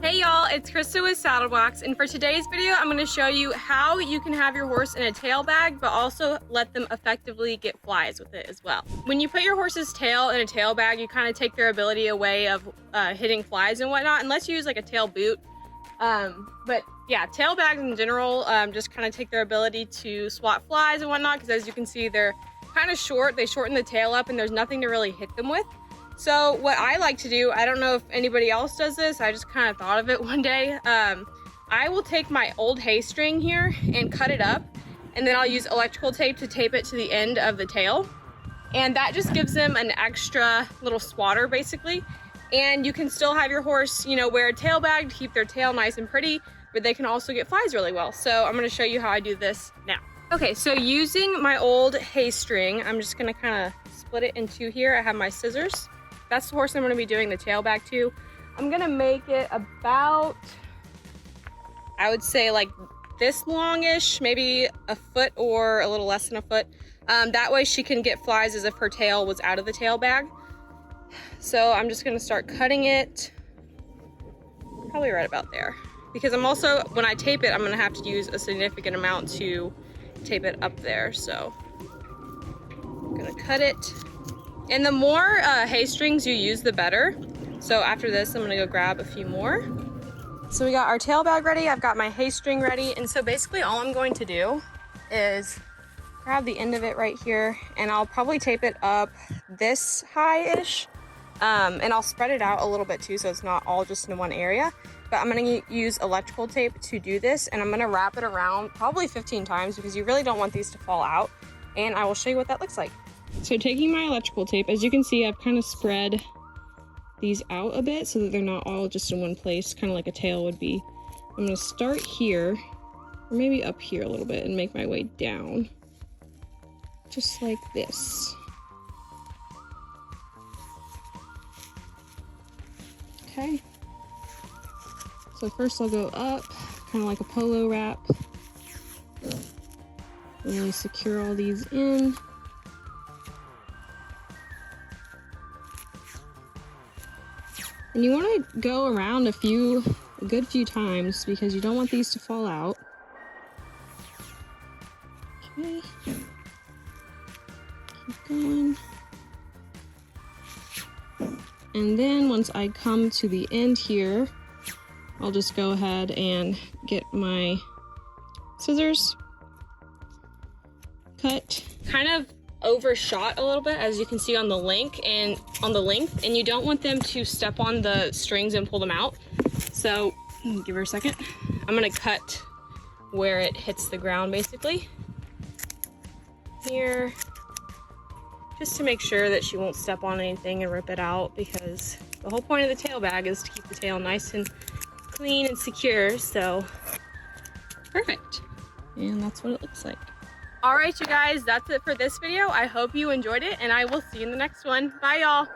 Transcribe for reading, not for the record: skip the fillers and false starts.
Hey y'all, it's Krista with Saddlebox, and for today's video I'm going to show you how you can have your horse in a tail bag but also let them effectively get flies with it as well. When you put your horse's tail in a tail bag, you kind of take their ability away of hitting flies and whatnot, unless you use like a tail boot. But yeah, tail bags in general just kind of take their ability to swat flies and whatnot, because as you can see they're kind of short, they shorten the tail up and there's nothing to really hit them with. So what I like to do, I don't know if anybody else does this, I just kind of thought of it one day. I will take my old hay string here and cut it up, and then I'll use electrical tape to tape it to the end of the tail. And that just gives them an extra little swatter basically. And you can still have your horse, you know, wear a tail bag to keep their tail nice and pretty, but they can also get flies really well. So I'm gonna show you how I do this now. Okay, so using my old hay string, I'm just gonna kind of split it in two here. I have my scissors. That's the horse I'm gonna be doing the tail bag to. I'm gonna make it about, I would say like this longish, maybe a foot or a little less than a foot. That way she can get flies as if her tail was out of the tail bag. So I'm just gonna start cutting it, probably right about there. Because I'm also, when I tape it, I'm gonna have to use a significant amount to tape it up there. So I'm gonna cut it. And the more hay strings you use, the better. So after this, I'm gonna go grab a few more. So we got our tail bag ready, I've got my hay string ready, and so basically all I'm going to do is grab the end of it right here, and I'll probably tape it up this high-ish, and I'll spread it out a little bit too, so it's not all just in one area. But I'm gonna use electrical tape to do this, and I'm gonna wrap it around probably 15 times because you really don't want these to fall out, and I will show you what that looks like. So taking my electrical tape, as you can see, I've kind of spread these out a bit so that they're not all just in one place, kind of like a tail would be. I'm gonna start here, or maybe up here a little bit, and make my way down, just like this. Okay. So first I'll go up, kind of like a polo wrap. Really secure all these in. And you want to go around a good few times because you don't want these to fall out. Okay. Keep going. And then once I come to the end here, I'll just go ahead and get my scissors, cut. Kind of overshot a little bit, as you can see on the length, and you don't want them to step on the strings and pull them out. So give her a second. I'm gonna cut where it hits the ground basically here, just to make sure that she won't step on anything and rip it out, because the whole point of the tail bag is to keep the tail nice and clean and secure. So perfect, and that's what it looks like. All right, you guys, that's it for this video. I hope you enjoyed it, and I will see you in the next one. Bye, y'all.